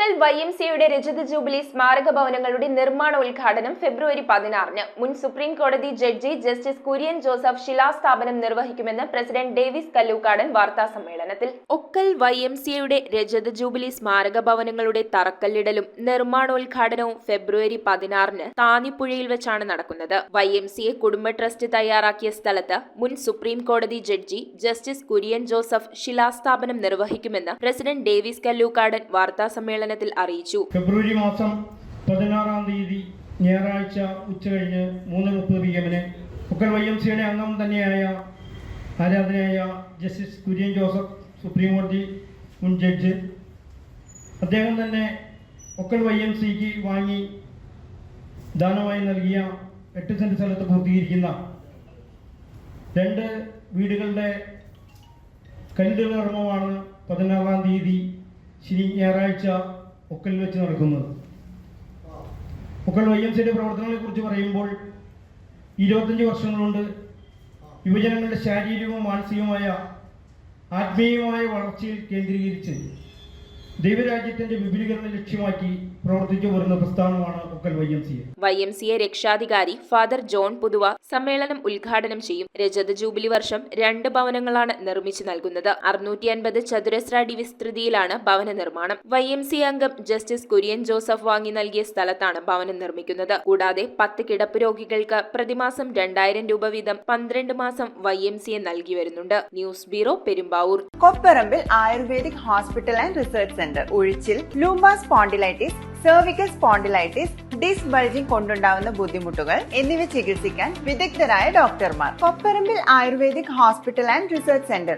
Okkal YMCA രജത jubilee സ്മാരക ഭവനങ്ങളുടെ നിർമ്മാണോദ്ഘാടനം ഫെബ്രുവരി 16-ന് മുൻ സുപ്രീം കോടതി ജഡ്ജി ജസ്റ്റിസ് കുര്യൻ ജോസഫ് ശിലാസ്ഥാപനം നിർവഹിക്കുമെന്ന് പ്രസിഡന്റ് ഡേവിസ് കല്ലൂക്കാടൻ വാർത്താസമ്മേളനത്തിൽ. ഒക്കൽ YMCA രജത ജൂബിലി സ്മാരക ഭവനങ്ങളുടെ തറക്കല്ലിടലും നിർമ്മാണോദ്ഘാടനവും ഫെബ്രുവരി 16-ന് താന്നിപ്പുഴയിൽ വെച്ചാണ് നടക്കുന്നത്. YMCA കുടുംബ ട്രസ്റ്റ് തയ്യാറാക്കിയ സ്ഥലത്ത് മുൻ സുപ്രീം കോടതി ജഡ്ജി ജസ്റ്റിസ് കുര്യൻ ജോസഫ് ശിലാസ്ഥാപനം നിർവഹിക്കുമെന്ന് പ്രസിഡന്റ് ഡേവിസ് കല്ലൂക്കാടൻ വാർത്താസമ്മേളനത്തിൽ അറിയിച്ചു. ഫെബ്രുവരി മാസം 16-ാം തീയതി ഞായറാഴ്ച ഉച്ചകഴിഞ്ഞ് 3:30 PM ഒക്കൽ YMCA അംഗം തന്നെയായ ആരാധനയായ ജസ്റ്റിസ് കുര്യൻ ജോസഫ് സുപ്രീം കോടതി മുൻ ജഡ്ജ് അദ്ദേഹം തന്നെ ഒക്കൽ YMCAക്ക് വാങ്ങി ദാനമായി നൽകിയ 8 സെന്റ് സ്ഥലത്ത് പൂർത്തീകരിക്കുന്ന 2 വീടുകളുടെ കല്ലിടൽ കർമ്മമാണ് 16-ാം തീയതി ഞായറാഴ്ച ഒക്കൽ വെച്ച് നടക്കുന്നത്. ഒക്കൽ YMCA പ്രവർത്തനങ്ങളെ കുറിച്ച് പറയുമ്പോൾ 25 വർഷങ്ങൾ കൊണ്ട് യുവജനങ്ങളുടെ ശാരീരികവും മാനസികവുമായ ആത്മീയമായ വളർച്ചയിൽ കേന്ദ്രീകരിച്ച് ദൈവരാജ്യത്തിന്റെ വിപുലീകരണം ലക്ഷ്യമാക്കി പ്രവർത്തിച്ചു വരുന്ന പ്രസ്ഥാനമാണ് ഒക്കൽ YMCA രക്ഷാധികാരി ഫാദർ ജോൺ പുതുവ സമ്മേളനം ഉദ്ഘാടനം ചെയ്യും. രജത ജൂബിലി വർഷം 2 ഭവനങ്ങളാണ് നിർമ്മിച്ചു നൽകുന്നത്. 650 ചതുരശ്ര അടി വിസ്തൃതിയിലാണ് ഭവന നിർമ്മാണം. YMCA അംഗം ജസ്റ്റിസ് കുര്യൻ ജോസഫ് വാങ്ങി നൽകിയ സ്ഥലത്താണ് ഭവനം നിർമ്മിക്കുന്നത്. കൂടാതെ 10 കിടപ്പ് രോഗികൾക്ക് പ്രതിമാസം 2000 രൂപ വീതം 12 മാസം YMCA നൽകി വരുന്നുണ്ട്. News bureau, Perumbavoor. Kopparambil ayurvedic hospital and research centre. ഉഴിച്ചിൽ, lumbar spondylitis, cervical spondylitis, disc bulging കൊണ്ടുണ്ടാവുന്ന ബുദ്ധിമുട്ടുകൾ എന്നിവ ചികിത്സിക്കാൻ വിദഗ്ധരായ ഡോക്ടർമാർ. Kopparambil ayurvedic hospital and research centre,